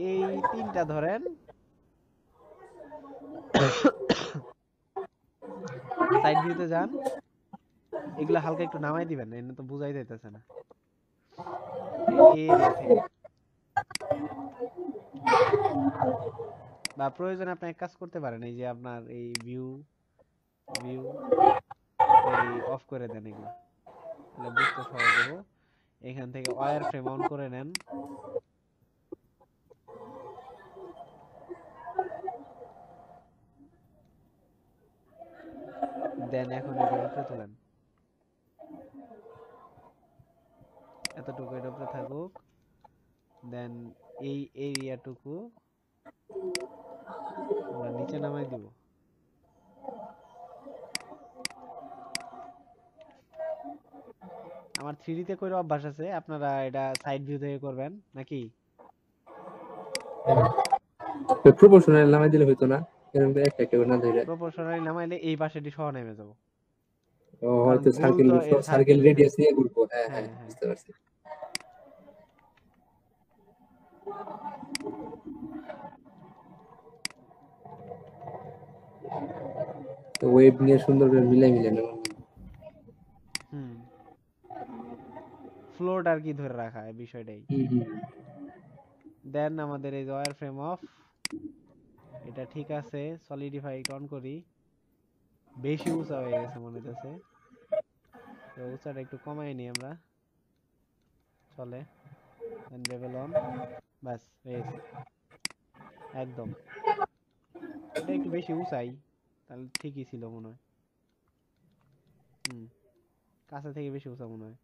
এই তিনটা ধরেন সাইড ভিউতে যান, এগুলো হালকা একটু নামাই দিবেন, এনে তো বুঝাই যাইতেছে না। এই এরিয়া থেকে বা প্রয়োজনে আপনি এক কাজ করতে পারেন, এই যে আপনার এই ভিউ ভিউ এই অফ করে দেন এগুলা, তাহলে বুঝতে সহজ হবে। এখান থেকে ওয়্যার ফ্রেম অন করে নেন, দেন এখন এটার উপরে তুলেন, এতটুকু এটার উপরে থাকুক। দেন এই এরিয়াটুকু আমরা নিচে নামাই দিব। আমার 3D তে করে অভ্যাস আছে, আপনারা এটা সাইড ভিউ থেকে করবেন নাকি? প্রপোর্শনাল নামাই দিলে হইতো না, এরকম করে একটা একটা করে না ধরে। প্রপোর্শনালি নামাইলে এই পাশেটি সহ নেমে যাব, ও কারণ হয়তো গোল সার্কেল তো এর সার্কেল সার্কেল। হ্যাঁ রেডিয়াস নিয়ে ঘুরবো। হ্যাঁ হ্যাঁ, হ্যাঁ হ্যাঁ। বুঝতে পারছি। তো ওয়েব নিয়ে সুন্দর করে মিলাই মিলাই নেব। হুম, ফ্লোরটা আর কি ধরে রাখা এই বিষয়টাই। হুম। দেন আমাদের এই ওয়্যার ফ্রেম অফ, এটা ঠিক আছে। সলিডিফাই অন করি, বেশি উঁচা হয়ে গেছে মনে হচ্ছে, তো উঁচাটা একটু কমাই নি আমরা, চলে। দেন বেভেল অন, বাস হয়ে গেছে একদম। এটা একটু বেশি উঁচাই, তাহলে ঠিকই ছিল মনে হয়। হুম, কাছে থেকে বেশি উঁচা মনে হয়।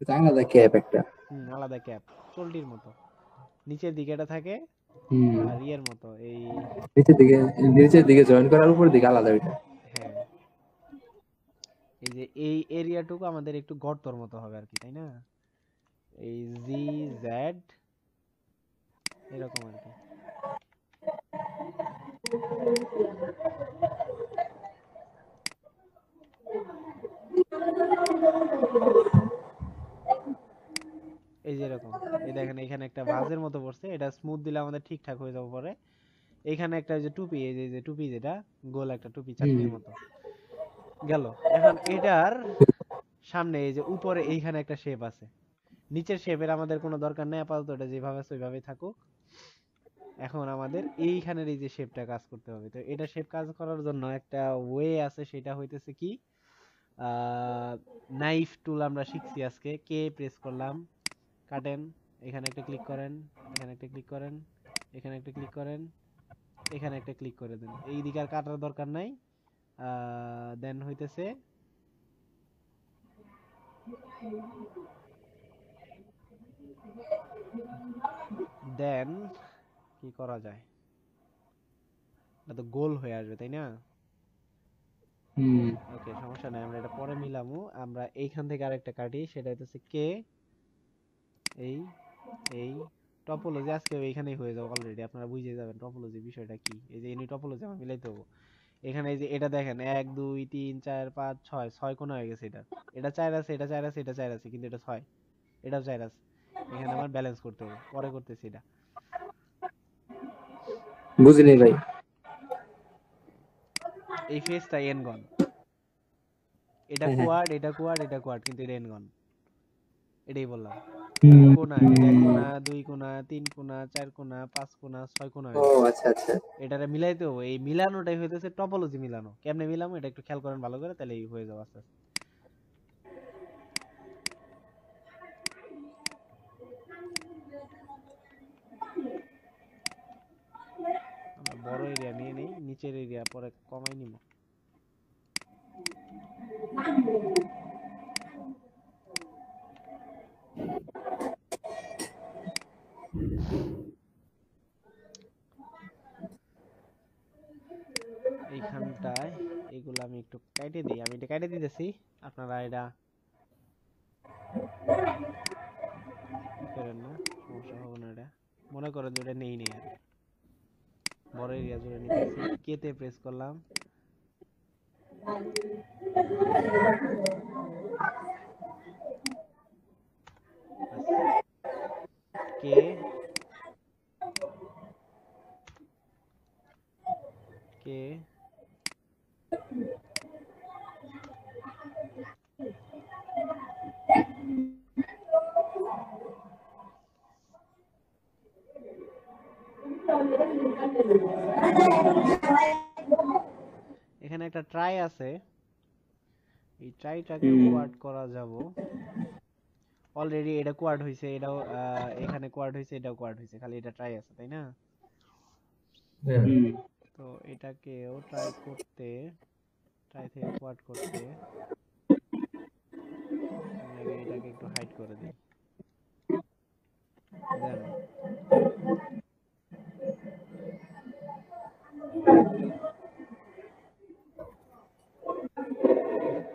এটা আলাদা ক্যাপ একটা। হুম, আলাদা ক্যাপ, চোল্টির মতো নিচের দিকে এটা থাকে, হুম। আর ইয়ের মতো এই। নিচের দিকে জয়েন করার উপর দিকে আলাদা ওইটা। হ্যাঁ, এই যে এই এরিয়াটুকু আমাদের একটু গর্তর মতো হবে আর কি, তাই না? এই জি জেড এরকম আর কি। এই যে এরকম, এই দেখেন এখানে একটা ভাঁজের মতো পড়ছে, এটা স্মুথ দিলে আমাদের ঠিকঠাক হয়ে যাবে পরে। এখানে একটা যে টুপি, এই যে টুপি, যেটা গোল একটা টুপি হুম। চাকতির মতো গেল। এখন এটার সামনে এই যে উপরে এইখানে একটা শেপ আছে, নিচের শেপের আমাদের কোনো দরকার নেই আপাতত, এটা যেভাবে আছে ওইভাবেই থাকুক। এখন আমাদের এইখানের এই যে শেপটা কাজ করতে হবে, তো এটা শেপ কাজ করার জন্য একটা ওয়ে আছে, সেটা হইতেছে কি, নাইফ টুল আমরা শিখছি আজকে, কে প্রেস করলাম, কাটেন, এখানে একটা ক্লিক করেন, এখানে একটা ক্লিক করেন, এখানে একটা ক্লিক করেন, এখানে একটা ক্লিক করে দেন, এই দিকে আর কাটার দরকার নাই। দেন হইতেছে দেন কি করা যায়, এটা তো গোল হয়ে আসবে তাই না? হুম। ওকে, সমস্যা নাই, আমরা এটা পরে মিলামু। আমরা এইখান থেকে আরেকটা কাটি, সেটা হইতেছে কে, এই এই টপোলজি আজকে এইখানেই হয়ে যাবে অলরেডি, আপনারা বুঝে যাবেন টপোলজি বিষয়টা কি। এই যে ইনি টপোলজি আমার মিলাইতে হবে। এখানে এই যে এটা দেখেন 1 2 3 4 5 6 6 কোণা হয়ে গেছে, এটা এটা 4 আছে, এটা 4 আছে, এটা 4 আছে, কিন্তু এটা 6, এটাও 4 আছে। এখানে আমার ব্যালেন্স করতে হবে, পরে করতেছি এটা। বুঝিনি ভাই। এই ফেসটা এনগন, এটা হ্যাঁ হ্যাঁ। কোয়াড, এটা কোয়াড, এটা কোয়াড, কিন্তু এটা এনগন, এটাই বললাম। হুম। কোণা, এটা 1 কোণা 2 কোণা 3 কোণা 4 কোণা 5 কোণা 6 কোণা ও হয়ে গেছে। আচ্ছা আচ্ছা। এটারে মিলাইতে হবে, এই মিলানোটাই হইতেছে টপোলজি মিলানো। কেমনে মিলামো এটা একটু খেয়াল করেন ভালো করে, তাহলেই হয়ে যাবে আস্তে আস্তে। আমরা বড় এরিয়া নিয়ে নেই, নিচের এরিয়া পরে কমাই নিব। এইখানটায় এইগুলো আমি একটু কাইটে দিই, আমি এটা কাইটে দিতেছি, আপনারা এটা ই করেন না, সমস্যা হবে না। এটা মনে করেন যে এটা নেই নেই আর কি। বড় এরিয়া জুড়ে নিতেছি, কেতে প্রেস করলাম, বাস। কে কে এখানে একটা ট্রাই আছে, এই ট্রাইটাকে কোয়াড করা যাব। অলরেডি এটা কোয়াড হইছে, এটাও এখানে কোয়াড হইছে, এটাও কোয়াড হইছে, খালি এটা ট্রাই আছে, তাই না? তো এটাকেও ট্রাই করতে, ট্রাই থেকে কোয়াড করতে আমি আগে এটাকে একটু হাইড করে দিই। দেন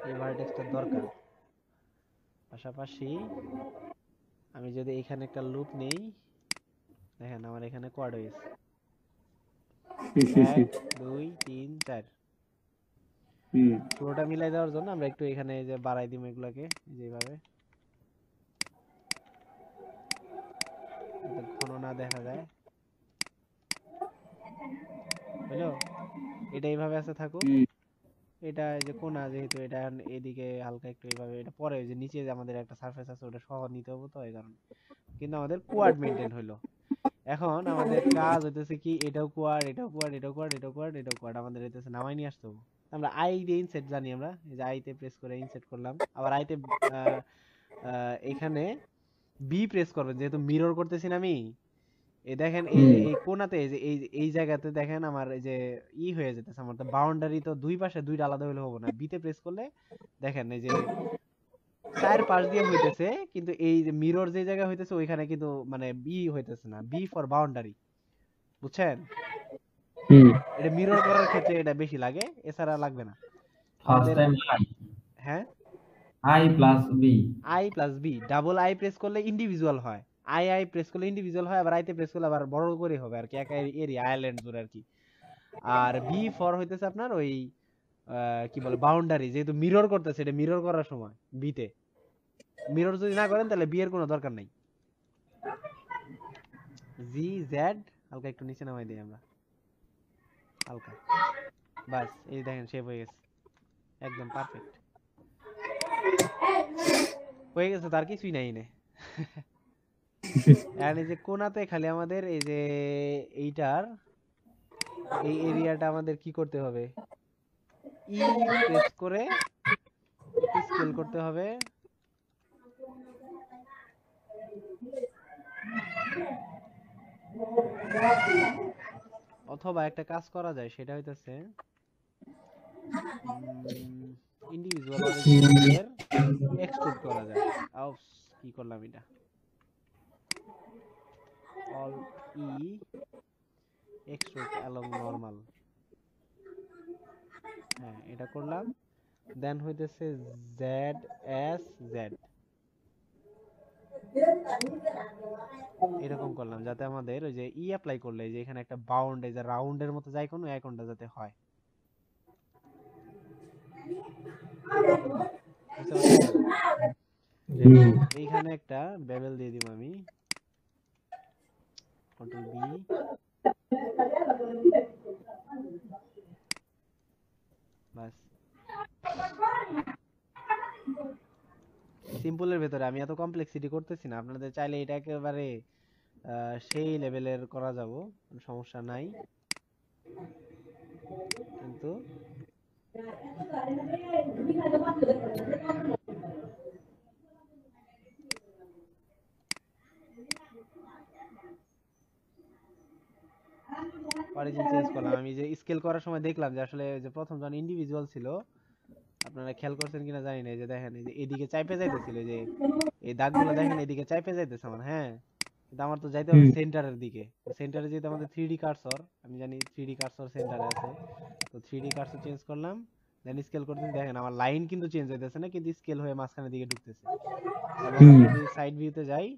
এই ভার্টেক্সটা দরকার। পাশাপাশি আমি যদি এখানে একটা লুপ নেই, দেখেন আমার এখানে কোয়াড হয়েছে 1 2 3 4। পুরোটা মিলাই দেওয়ার জন্য আমরা একটু এখানে এই যে বাড়াই দিই এগুলাকে যেভাবে, যাতে ঘন না দেখা যায়। হলো, এটা এইভাবে আছে থাকুক। এটা এই যে কোনা, যেহেতু এটা এদিকে হালকা একটু এইভাবে, এটা পরে যে নিচে যে আমাদের একটা সারফেস আছে ওটা সহ নিতে হবে, তো এই কারণে কিন্তু আমাদের কোয়াড মেইনটেইন হলো। এখন আমাদের কাজ হইতেছে কি, এটাও কোয়াড, এটাও কোয়াড, এটাও কোয়াড, এটাও কোয়াড, এটাও কোয়াড, আমাদের হইতেছে নামাই নিয়ে আসতে হবে। আমরা আই দিয়ে ইনসেট জানি, আমরা এই যে আইতে প্রেস করে ইনসেট করলাম, আবার আইতে এখানে বি প্রেস করবেন, যেহেতু মিরর করতেছি না আমি। এই দেখেন এই যে এই কোণাতে, এই যে এই জায়গাতে দেখেন আমার এই যে হয়ে যেতেছে, আমার তো বাউন্ডারি তো দুই পাশে দুইটা আলাদা হলে হবে না। বিতে প্রেস করলে দেখেন এই যে চার পাশ দিয়ে হইতেছে, কিন্তু এই যে মিরর যে জায়গা হইতেছে ওইখানে কিন্তু মানে বি হইতেছে না, বি ফর বাউন্ডারি, বুঝছেন? এটা মিরর করার ক্ষেত্রে এটা বেশি লাগে, এছাড়া লাগবে না আমাদের। হ্যাঁ, I plus B, I plus B, double I press করলে ইন্ডিভিজুয়াল হয়, আই আই প্রেস করলে ইন্ডিভিজুয়াল হয়, আবার আইতে প্রেস করলে আবার বড় করে হবে আর কি, একা এরিয়া আইল্যান্ড জুড়ে আর কি। আর বি ফর হইতেছে আপনার ওই কি বলে বাউন্ডারি, যেহেতু মিরর করতেছে, এটা মিরর করার সময় বিতে মিরর যদি না করেন তাহলে বি এর কোনো দরকার নাই। জি জেড হালকা একটু নিচে নামাই দিই আমরা, হালকা, বাস এই দেখেন শেপ হয়ে গেছে, একদম পারফেক্ট হয়ে গেছে, তার কিছুই নাই নে। আর এই যে কোনাতে খালি আমাদের এই যে এইটার এই এরিয়াটা আমাদের কি করতে হবে, ই প্রেস করে স্কেল করতে হবে। অথবা একটা কাজ করা যায়, সেটা হইতেছে ইন্ডিভিজুয়াল অরিজিনের এক্সট্রুড করা যায়। কি করলাম এটা, অল্ট ই এক্সট্রুড অ্যালং নরমাল, হ্যাঁ এটা করলাম। দেন হইতেছে জেড এস জেড, এরকম করলাম যাতে আমাদের ওই যে ই অ্যাপ্লাই করলে যে এখানে একটা বাউন্ড, এই যে রাউন্ডের মতো যায় কোনো আইকনটা যাতে হয়, বুঝতে পারছেন? এইখানে একটা বেবেল দিয়ে দিব আমি, কন্ট্রোল বি, বাস। সিম্পলের ভেতরে আমি এত কমপ্লেক্সিটি করতেছি না, আপনাদের চাইলে এটা একেবারে সেই লেভেলের করা যাব, সমস্যা নাই, কিন্তু অরিজিন চেঞ্জ করলাম। আমি যে স্কেল করার সময় দেখলাম যে আসলে যে প্রথম যখন ইন্ডিভিজুয়াল ছিল, আপনারা খেয়াল করছেন কিনা জানি না, এই যে দেখেন এই যে এদিকে চাইপে যাইতেছিল, যে এই দাগগুলো দেখেন এদিকে চাইপে যাইতেছে আমার, হ্যাঁ, কিন্তু আমার তো যাইতে হবে সেন্টারের দিকে। সেন্টারে যেহেতু আমাদের 3D কার্সর, আমি জানি 3D কার্সর সেন্টারে আছে, তো 3D কার্সর চেঞ্জ করলাম, দেন স্কেল করতেছি, দেখেন আমার লাইন কিন্তু চেঞ্জ হইতেছে না, কিন্তু স্কেল হয়ে মাঝখানের দিকে ঢুকতেছে। এবং আমি যদি সাইড ভিউতে যাই,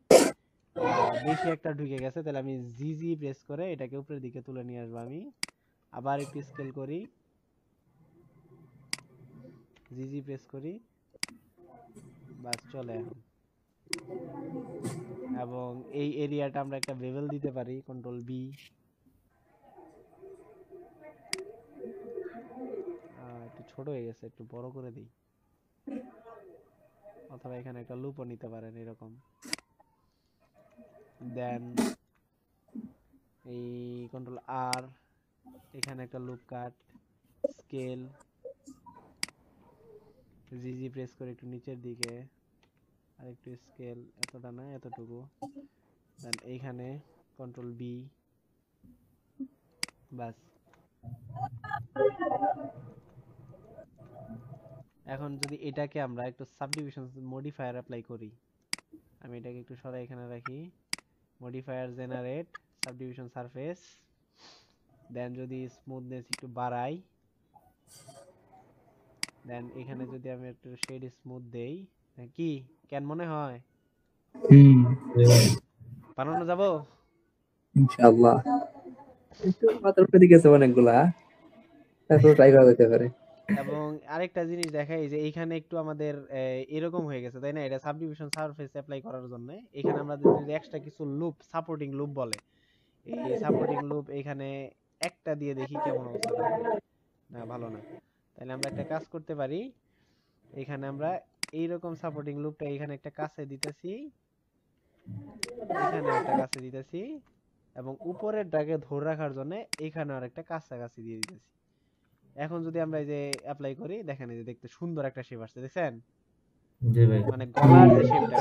বেশি একটা ঢুকে গেছে, তাহলে আমি জি জি প্রেস করে এটাকে উপরের দিকে তুলে নিয়ে আসবো। আমি আবার একটু স্কেল করি, জি জি প্রেস করি, বাস চলে এখন। এবং এই এরিয়াটা আমরা একটা বেভেল দিতে পারি, কন্ট্রোল বি, ছোট হয়ে গেছে, একটু বড় করে দিই। অথবা এখানে একটা লুপও নিতে পারেন এরকম। দেন এই কন্ট্রোল আর, এখানে একটা লুপ কাট, স্কেল, জিজি প্রেস করে একটু নিচের দিকে, আর একটু স্কেল, এতটা না এতটুকু। দেন এইখানে কন্ট্রোল বি, বাস। এখন যদি এটাকে আমরা একটু সাবডিভিশন মডিফায়ার অ্যাপ্লাই করি, আমি এটাকে একটু সরাই এখানে রাখি, মডিফায়ার জেনারেট সাবডিভিশন সারফেস। দেন যদি স্মুথনেস একটু বাড়াই, দেন এখানে যদি আমি একটু শেড স্মুথ দেই, কি কেন মনে হয় বানানো যাব? ইনশাআল্লাহ। একটু মাথার উপরে গেছে অনেকগুলা, তারপর ট্রাই করা যেতে পারে। এবং আরেকটা জিনিস দেখাই যে এইখানে একটু আমাদের এরকম হয়ে গেছে, তাই না? এটা সাবডিভিশন সারফেস অ্যাপ্লাই করার জন্য এখানে আমরা যদি এক্সট্রা কিছু লুপ, সাপোর্টিং লুপ বলে, এই সাপোর্টিং লুপ এখানে একটা দিয়ে দেখি কেমন অবস্থাটা হয়। না, ভালো না। তাহলে আমরা একটা কাজ করতে পারি, এখানে আমরা এইরকম সাপোর্টিং লুপটা এখানে একটা কাছে দিতেছি, এখানে একটা কাছে দিতেছি, এবং উপরেরটাকে ধরে রাখার জন্য এখানে আরেকটা কাছাকাছি দিয়ে দিতেছি। এখন যদি আমরা এই যে অ্যাপ্লাই করি, দেখেন এই যে দেখতে সুন্দর একটা শেপ আসছে, দেখছেন? জি ভাই। মানে গলার যে শেপটা,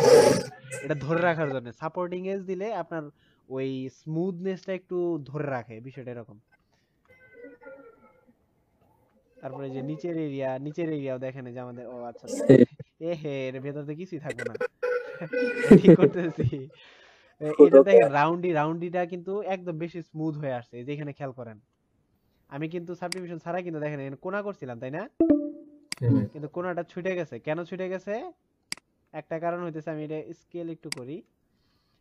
এটা ধরে রাখার জন্য সাপোর্টিং এজ দিলে আপনার ওই স্মুথনেসটা একটু ধরে রাখে, বিষয়টা এরকম। তারপরে যে নিচের এরিয়া, নিচের এরিয়াও দেখেন এই যে আমাদের, ও আচ্ছা এ হে, এর ভেতরে কিছুই থাকবে না। ঠিক করতেছি। এটা দেখেন রাউন্ডিটা কিন্তু একদম বেশি স্মুথ হয়ে আসছে, এই যে এখানে খেয়াল করেন। আমি কিন্তু সাবডিভিশন ছাড়া কিন্তু দেখেন এখানে কোণা করছিলাম, তাই না? জি ভাই। কিন্তু কোণাটা ছুটে গেছে। কেন ছুটে গেছে? একটা কারণ হইতেছে, আমি এটা স্কেল একটু করি,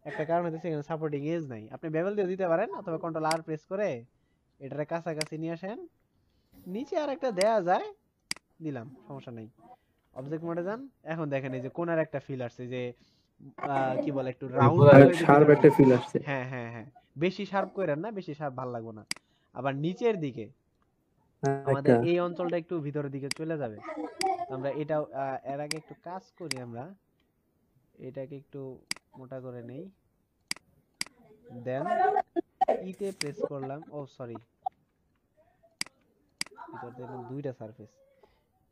একটা কারণ হইতেছে এখানে সাপোর্টিং এজ নাই। আপনি বেভেল দিয়ে দিতে পারেন, অথবা কন্ট্রোল আর প্রেস করে এটারে কাছাকাছি নিয়ে আসেন, নিচে আর একটা দেয়া যায়, দিলাম, সমস্যা নাই। অবজেক্ট মোডে যান, এখন দেখেন এই যে কোণার একটা ফিল আসছে, যে কি বলে, একটু রাউন্ড শার্প একটা ফিল আসছে। হ্যাঁ হ্যাঁ হ্যাঁ, বেশি শার্প করেন না, বেশি শার্প ভালো লাগবে না। আবার নিচের দিকে আমাদের একটা এই অঞ্চলটা একটু ভিতরের দিকে চলে যাবে। আমরা এটাও এর আগে একটু কাজ করি, আমরা এটাকে একটু মোটা করে নেই। দেন ইতে প্রেস করলাম, ও সরি, ভিতর থেকে দুইটা সারফেস।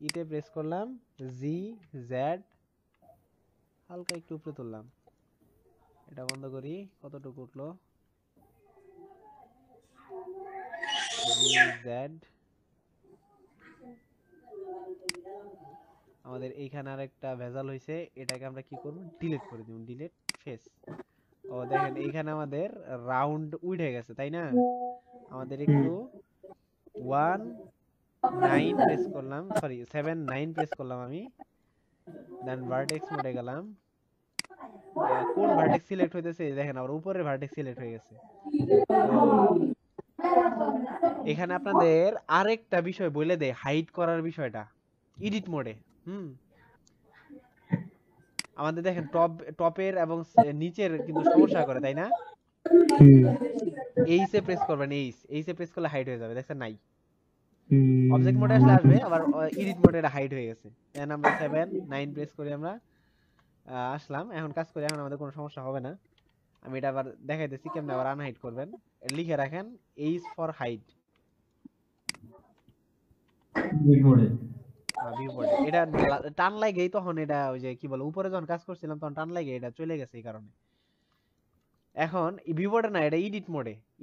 ইতে প্রেস করলাম, জি জেড, হালকা একটু উপরে তুললাম, এটা বন্ধ করি, কতটুকু উঠলো, জি জেড। আমাদের এইখানে আরেকটা ভেজাল হয়েছে, এটাকে আমরা কি করব, ডিলিট করে দিব, ডিলিট ফেস। ও দেখেন এইখানে আমাদের রাউন্ড উঠে গেছে, তাই না? আমাদের একটু 19 প্রেস করলাম, সরি 79 প্রেস করলাম আমি। দেন ভার্টেক্স মোডে গেলাম, কোন ভার্টেক্স সিলেক্ট হইতেছে দেখেন, আবার উপরের ভার্টেক্স সিলেক্ট হয়ে গেছে। তো এখানে আপনাদের আরেকটা বিষয় বলে দেয়, হাইড করার বিষয়টা এডিট মোডে। আমাদের দেখেন টপের এবং নিচের কিন্তু সমস্যা করে, তাই না? এইসে প্রেস করবেন, এইসে প্রেস করলে হাইড হয়ে যাবে, দেখছেন নাই? অবজেক্ট মোডে আসলে আসবে, আবার এডিট মোডে এটা হাইড হয়ে গেছে। দেন আমরা 7 9 প্রেস করি, আমরা আসলাম, এখন কাজ করি, এখন আমাদের কোনো সমস্যা হবে না। আমি এটা আবার দেখাইতেছি কেমনে আবার আনহাইড করবেন। লিখে রাখেন এইচ ফর হাইড, ভিউবোর্ডে। ভিউবোর্ডে এটা টান লাগেই তখন এটা ওই যে কি বলে, উপরে যখন কাজ করছিলাম তখন টান লাগে, এটা চলে গেছে এই কারণে। এখন ভিউবোর্ডে না, এটা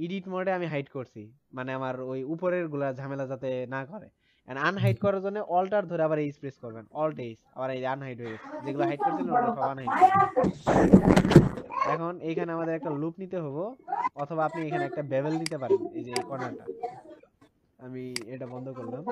এডিট মোডে আমি হাইড করছি, মানে আমার ওই উপরের গুলা ঝামেলা যাতে না করে। এন্ড আনহাইড করার জন্য অল্টার ধরে আবার এইচ প্রেস করবেন, অল্ট এইচ, আবার এই আনহাইড হয়ে গেছে, যেগুলো হাইড করছিলেন ওগুলো সব আনহাইড। এখন এইখানে আমাদের একটা লুপ নিতে হবে, অথবা আপনি এখানে একটা বেভেল নিতে পারেন, এই যে এই কর্নারটা। আমি এটা বন্ধ করলাম।